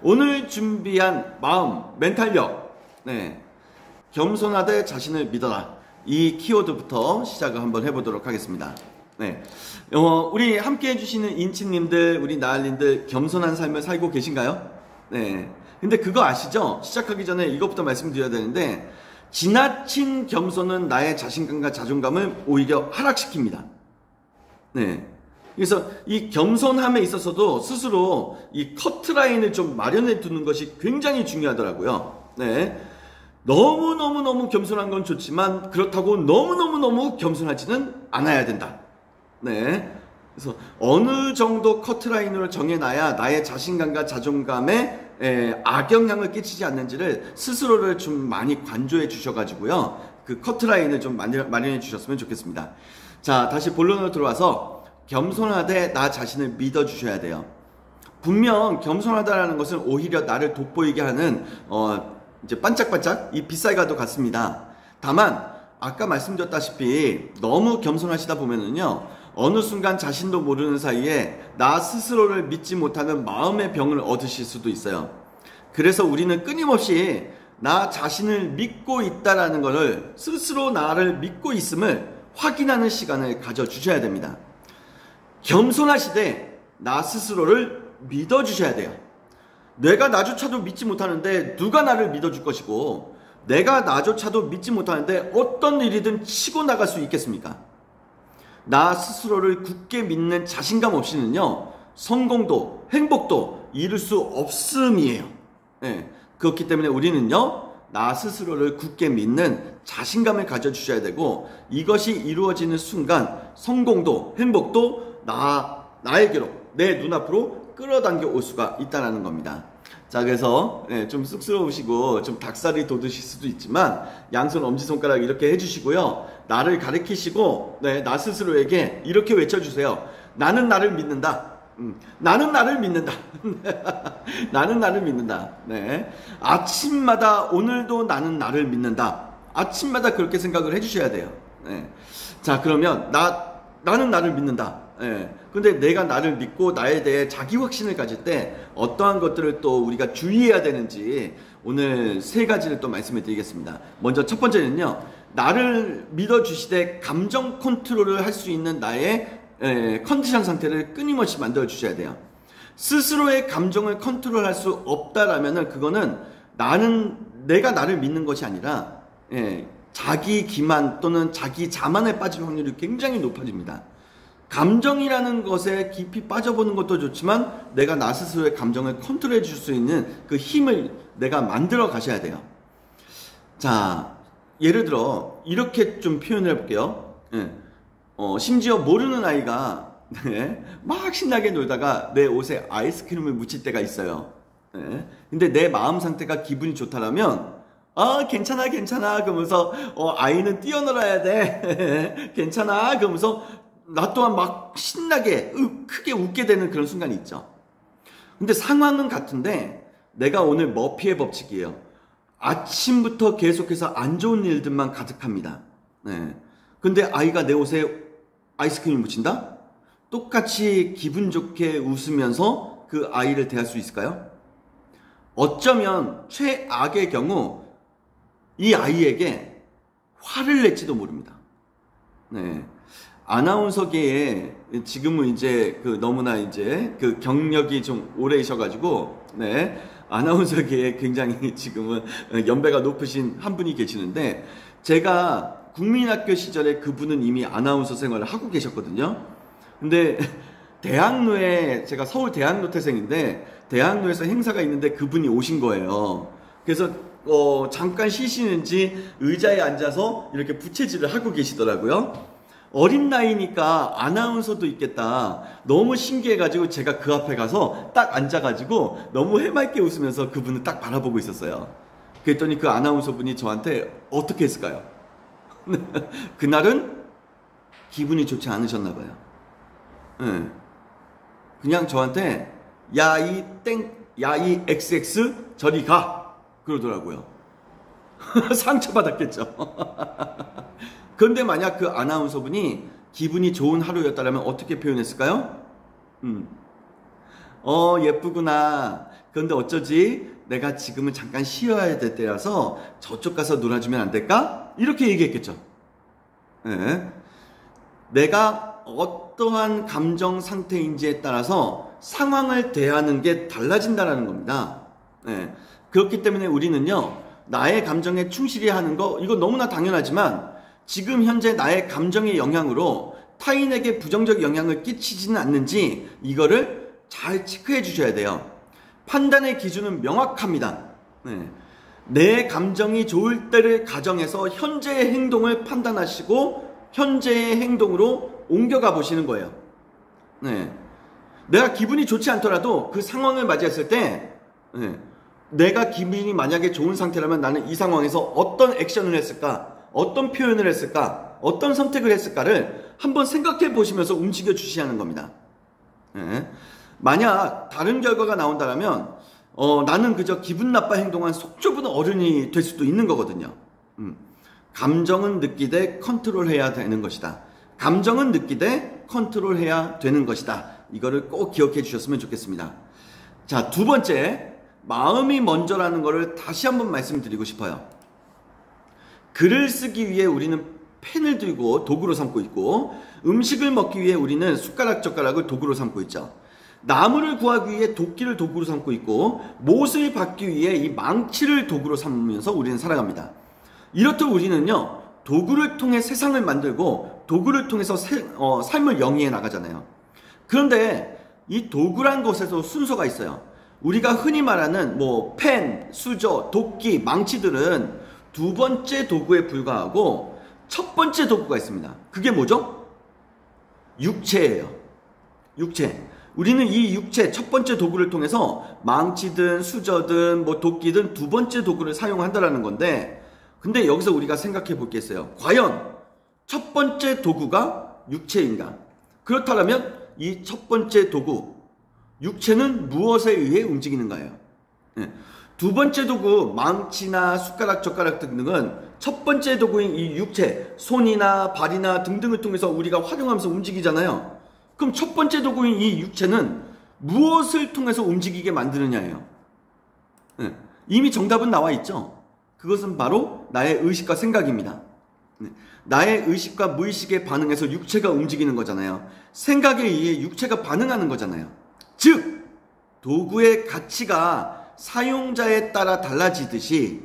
오늘 준비한 마음, 멘탈력, 네, 겸손하되 자신을 믿어라. 이 키워드부터 시작을 한번 해보도록 하겠습니다. 네, 우리 함께 해주시는 인치님들, 우리 나알님들 겸손한 삶을 살고 계신가요? 네, 근데 그거 아시죠? 시작하기 전에 이것부터 말씀드려야 되는데, 지나친 겸손은 나의 자신감과 자존감을 오히려 하락시킵니다. 네. 그래서 이 겸손함에 있어서도 스스로 이 커트라인을 좀 마련해 두는 것이 굉장히 중요하더라고요. 네. 너무 겸손한 건 좋지만 그렇다고 너무 겸손하지는 않아야 된다. 네. 그래서 어느 정도 커트라인으로 정해놔야 나의 자신감과 자존감에 악영향을 끼치지 않는지를 스스로를 좀 많이 관조해 주셔가지고요. 그 커트라인을 좀 마련해 주셨으면 좋겠습니다. 자, 다시 본론으로 들어와서 겸손하되 나 자신을 믿어주셔야 돼요. 분명 겸손하다라는 것은 오히려 나를 돋보이게 하는 이제 반짝반짝 이 빛살과도 같습니다. 다만 아까 말씀드렸다시피 너무 겸손하시다 보면은요, 어느 순간 자신도 모르는 사이에 나 스스로를 믿지 못하는 마음의 병을 얻으실 수도 있어요. 그래서 우리는 끊임없이 나 자신을 믿고 있다라는 것을, 스스로 나를 믿고 있음을 확인하는 시간을 가져주셔야 됩니다. 겸손하시되 나 스스로를 믿어주셔야 돼요. 내가 나조차도 믿지 못하는데 누가 나를 믿어줄 것이고, 내가 나조차도 믿지 못하는데 어떤 일이든 치고 나갈 수 있겠습니까? 나 스스로를 굳게 믿는 자신감 없이는요, 성공도 행복도 이룰 수 없음이에요. 네, 그렇기 때문에 우리는요, 나 스스로를 굳게 믿는 자신감을 가져주셔야 되고, 이것이 이루어지는 순간 성공도 행복도 나에게로, 내 눈앞으로 끌어당겨 올 수가 있다는 겁니다. 자, 그래서 좀 쑥스러우시고 좀 닭살이 돋으실 수도 있지만 양손 엄지손가락 이렇게 해주시고요, 나를 가리키시고 나 스스로에게 이렇게 외쳐주세요. 나는 나를 믿는다. 나는 나를 믿는다. 나는 나를 믿는다. 네. 아침마다 오늘도 나는 나를 믿는다. 아침마다 그렇게 생각을 해주셔야 돼요. 네. 자, 그러면 나는 나를 믿는다. 근데 내가 나를 믿고 나에 대해 자기 확신을 가질 때 어떠한 것들을 또 우리가 주의해야 되는지 오늘 세 가지를 또 말씀을 드리겠습니다. 먼저 첫 번째는요, 나를 믿어주시되 감정 컨트롤을 할 수 있는 나의 컨디션 상태를 끊임없이 만들어 주셔야 돼요. 스스로의 감정을 컨트롤할 수 없다라면은 그거는 내가 나를 믿는 것이 아니라 자기 기만 또는 자기 자만에 빠질 확률이 굉장히 높아집니다. 감정이라는 것에 깊이 빠져보는 것도 좋지만 내가 나 스스로의 감정을 컨트롤해 줄 수 있는 그 힘을 내가 만들어 가셔야 돼요. 자, 예를 들어 이렇게 좀 표현을 해볼게요. 심지어 모르는 아이가 막 신나게 놀다가 내 옷에 아이스크림을 묻힐 때가 있어요. 근데 내 마음 상태가 기분이 좋다라면 괜찮아 그러면서 아이는 뛰어놀아야 돼. 괜찮아 그러면서 나 또한 막 신나게 크게 웃게 되는 그런 순간이 있죠. 근데 상황은 같은데 내가 오늘 머피의 법칙이에요. 아침부터 계속해서 안 좋은 일들만 가득합니다. 근데 아이가 내 옷에 아이스크림을 묻힌다? 똑같이 기분 좋게 웃으면서 그 아이를 대할 수 있을까요? 어쩌면 최악의 경우 이 아이에게 화를 낼지도 모릅니다. 아나운서계에 지금은 이제 너무나 이제 경력이 좀 오래이셔가지고 아나운서계에 굉장히 지금은 연배가 높으신 한 분이 계시는데, 제가 국민학교 시절에 그분은 이미 아나운서 생활을 하고 계셨거든요. 근데 대학로에, 제가 서울 대학로 태생인데 대학로에서 행사가 있는데 그분이 오신 거예요. 그래서 잠깐 쉬시는지 의자에 앉아서 이렇게 부채질을 하고 계시더라고요. 어린 나이니까 아나운서도 있겠다. 너무 신기해가지고 제가 그 앞에 가서 딱 앉아가지고 너무 해맑게 웃으면서 그분을 딱 바라보고 있었어요. 그랬더니 그 아나운서 분이 저한테 어떻게 했을까요? 그날은 기분이 좋지 않으셨나 봐요. 그냥 저한테 야 이 XX 저리 가 그러더라고요. 상처받았겠죠. 그런데 만약 그 아나운서 분이 기분이 좋은 하루였다면 어떻게 표현했을까요? 예쁘구나. 그런데 어쩌지? 내가 지금은 잠깐 쉬어야 될 때라서 저쪽 가서 놀아주면 안 될까? 이렇게 얘기했겠죠. 네. 내가 어떠한 감정 상태인지에 따라서 상황을 대하는 게 달라진다는 겁니다. 네. 그렇기 때문에 우리는요, 나의 감정에 충실히 하는 거, 이거 너무나 당연하지만 지금 현재 나의 감정의 영향으로 타인에게 부정적 영향을 끼치지는 않는지 이거를 잘 체크해 주셔야 돼요. 판단의 기준은 명확합니다. 네. 내 감정이 좋을 때를 가정해서 현재의 행동을 판단하시고 현재의 행동으로 옮겨가 보시는 거예요. 네. 내가 기분이 좋지 않더라도 그 상황을 맞이했을 때 내가 기분이 만약에 좋은 상태라면 나는 이 상황에서 어떤 액션을 했을까? 어떤 표현을 했을까? 어떤 선택을 했을까를 한번 생각해 보시면서 움직여 주셔야 하는 겁니다. 만약 다른 결과가 나온다면 나는 그저 기분 나빠 행동한 속 좁은 어른이 될 수도 있는 거거든요. 감정은 느끼되 컨트롤해야 되는 것이다. 감정은 느끼되 컨트롤해야 되는 것이다. 이거를 꼭 기억해 주셨으면 좋겠습니다. 자, 두 번째, 마음이 먼저라는 것을 다시 한번 말씀드리고 싶어요. 글을 쓰기 위해 우리는 펜을 들고 도구로 삼고 있고, 음식을 먹기 위해 우리는 숟가락 젓가락을 도구로 삼고 있죠. 나무를 구하기 위해 도끼를 도구로 삼고 있고, 못을 받기 위해 이 망치를 도구로 삼으면서 우리는 살아갑니다. 이렇듯 우리는요, 도구를 통해 세상을 만들고 도구를 통해서 삶을 영위해 나가잖아요. 그런데 이 도구란 것에도 순서가 있어요. 우리가 흔히 말하는 펜, 수저, 도끼, 망치들은 두 번째 도구에 불과하고 첫 번째 도구가 있습니다. 그게 뭐죠? 육체예요. 육체. 우리는 이 육체, 첫 번째 도구를 통해서 망치든 수저든 도끼든 두 번째 도구를 사용한다는 건데, 근데 여기서 우리가 생각해 보겠어요. 과연 첫 번째 도구가 육체인가? 그렇다면 이 첫 번째 도구, 육체는 무엇에 의해 움직이는가요? 두 번째 도구, 망치나 숟가락, 젓가락 등등은 첫 번째 도구인 이 육체, 손이나 발이나 등등을 통해서 우리가 활용하면서 움직이잖아요. 그럼 첫 번째 도구인 이 육체는 무엇을 통해서 움직이게 만드느냐예요. 이미 정답은 나와 있죠. 그것은 바로 나의 의식과 생각입니다. 나의 의식과 무의식에 반응해서 육체가 움직이는 거잖아요. 생각에 의해 육체가 반응하는 거잖아요. 즉, 도구의 가치가 사용자에 따라 달라지듯이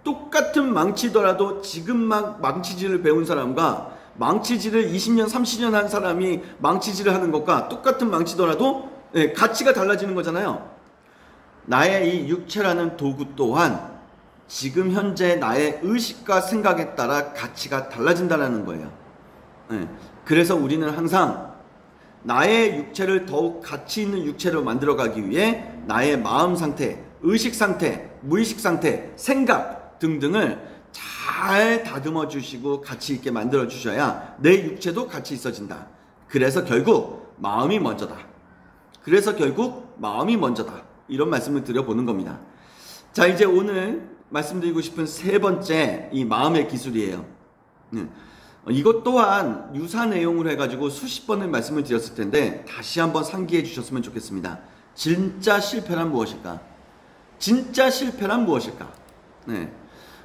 똑같은 망치더라도 지금 막 망치질을 배운 사람과 망치질을 20년, 30년 한 사람이 망치질을 하는 것과 똑같은 망치더라도 가치가 달라지는 거잖아요. 나의 이 육체라는 도구 또한 지금 현재 나의 의식과 생각에 따라 가치가 달라진다는 거예요. 그래서 우리는 항상 나의 육체를 더욱 가치 있는 육체로 만들어가기 위해 나의 마음 상태, 의식 상태, 무의식 상태, 생각 등등을 잘 다듬어 주시고 가치 있게 만들어 주셔야 내 육체도 가치 있어진다. 그래서 결국 마음이 먼저다. 이런 말씀을 드려보는 겁니다. 자, 이제 오늘 말씀드리고 싶은 세 번째 이 마음의 기술이에요. 이것 또한 유사 내용으로 해가지고 수십 번을 말씀을 드렸을 텐데 다시 한번 상기해 주셨으면 좋겠습니다. 진짜 실패란 무엇일까?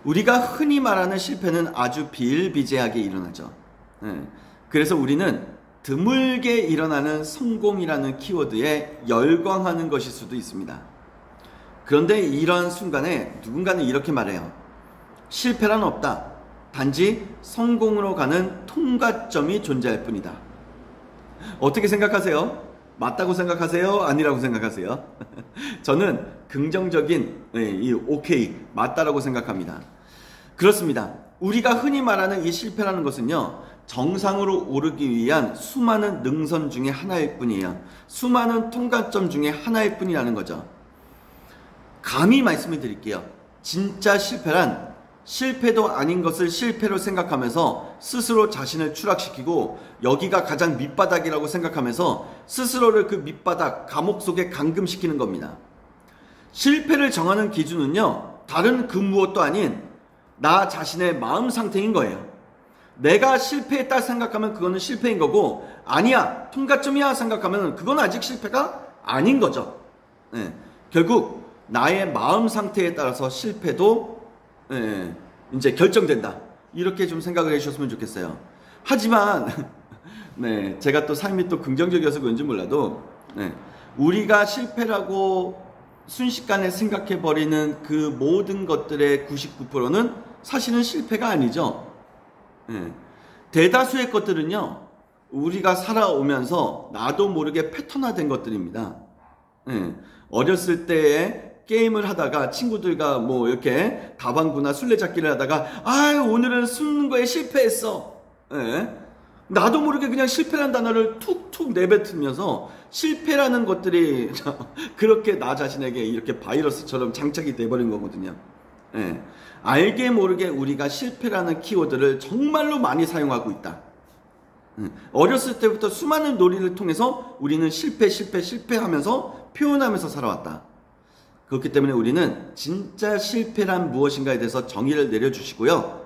우리가 흔히 말하는 실패는 아주 비일비재하게 일어나죠. 그래서 우리는 드물게 일어나는 성공이라는 키워드에 열광하는 것일 수도 있습니다. 그런데 이런 순간에 누군가는 이렇게 말해요. 실패란 없다. 단지 성공으로 가는 통과점이 존재할 뿐이다. 어떻게 생각하세요? 맞다고 생각하세요? 아니라고 생각하세요? 저는 긍정적인 오케이, 맞다라고 생각합니다. 그렇습니다. 우리가 흔히 말하는 이 실패라는 것은요, 정상으로 오르기 위한 수많은 능선 중에 하나일 뿐이에요. 수많은 통과점 중에 하나일 뿐이라는 거죠. 감히 말씀을 드릴게요. 진짜 실패란 실패도 아닌 것을 실패로 생각하면서 스스로 자신을 추락시키고 여기가 가장 밑바닥이라고 생각하면서 스스로를 그 밑바닥, 감옥 속에 감금시키는 겁니다. 실패를 정하는 기준은요, 다른 그 무엇도 아닌 나 자신의 마음 상태인 거예요. 내가 실패했다 생각하면 그거는 실패인 거고, 아니야, 통과점이야 생각하면 그건 아직 실패가 아닌 거죠. 결국 나의 마음 상태에 따라서 실패도 이제 결정된다. 이렇게 좀 생각을 해주셨으면 좋겠어요. 하지만 네, 제가 또 삶이 또 긍정적이어서 그런지 몰라도 우리가 실패라고 순식간에 생각해버리는 그 모든 것들의 99%는 사실은 실패가 아니죠. 대다수의 것들은요, 우리가 살아오면서 나도 모르게 패턴화된 것들입니다. 어렸을 때에 게임을 하다가 친구들과 뭐 이렇게 다방구나 술래잡기를 하다가 오늘은 숨는 거에 실패했어. 나도 모르게 그냥 실패라는 단어를 툭툭 내뱉으면서 실패라는 것들이 그렇게 나 자신에게 이렇게 바이러스처럼 장착이 돼버린 거거든요. 알게 모르게 우리가 실패라는 키워드를 정말로 많이 사용하고 있다. 어렸을 때부터 수많은 놀이를 통해서 우리는 실패하면서 표현하면서 살아왔다. 그렇기 때문에 우리는 진짜 실패란 무엇인가에 대해서 정의를 내려주시고요.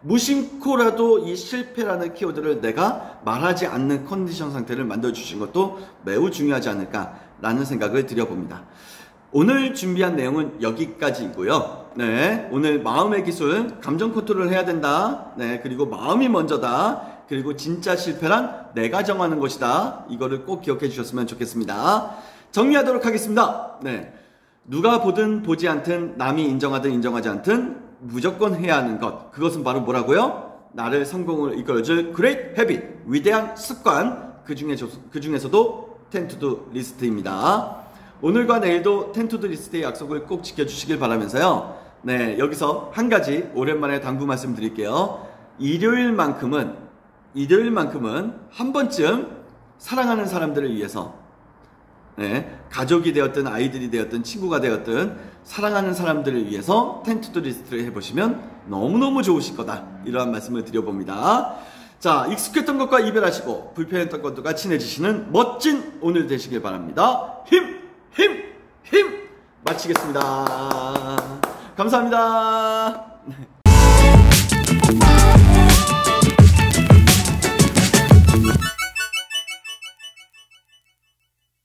무심코라도 이 실패라는 키워드를 내가 말하지 않는 컨디션 상태를 만들어주신 것도 매우 중요하지 않을까라는 생각을 드려봅니다. 오늘 준비한 내용은 여기까지이고요. 오늘 마음의 기술, 감정 컨트롤을 해야 된다. 그리고 마음이 먼저다. 그리고 진짜 실패란 내가 정하는 것이다. 이거를 꼭 기억해 주셨으면 좋겠습니다. 정리하도록 하겠습니다. 누가 보든 보지 않든 남이 인정하든 인정하지 않든 무조건 해야 하는 것. 그것은 바로 뭐라고요? 나를 성공을 이끌어줄 Great Habit, 위대한 습관. 그 중에서도 10 to do 리스트입니다. 오늘과 내일도 10 to do 리스트의 약속을 꼭 지켜주시길 바라면서요. 여기서 한 가지 오랜만에 당부 말씀드릴게요. 일요일만큼은 한 번쯤 사랑하는 사람들을 위해서 가족이 되었든 아이들이 되었든 친구가 되었든 사랑하는 사람들을 위해서 10 to do 리스트를 해보시면 너무너무 좋으실 거다. 이러한 말씀을 드려봅니다. 자, 익숙했던 것과 이별하시고 불편했던 것들과 친해지시는 멋진 오늘 되시길 바랍니다. 힘! 마치겠습니다. 감사합니다.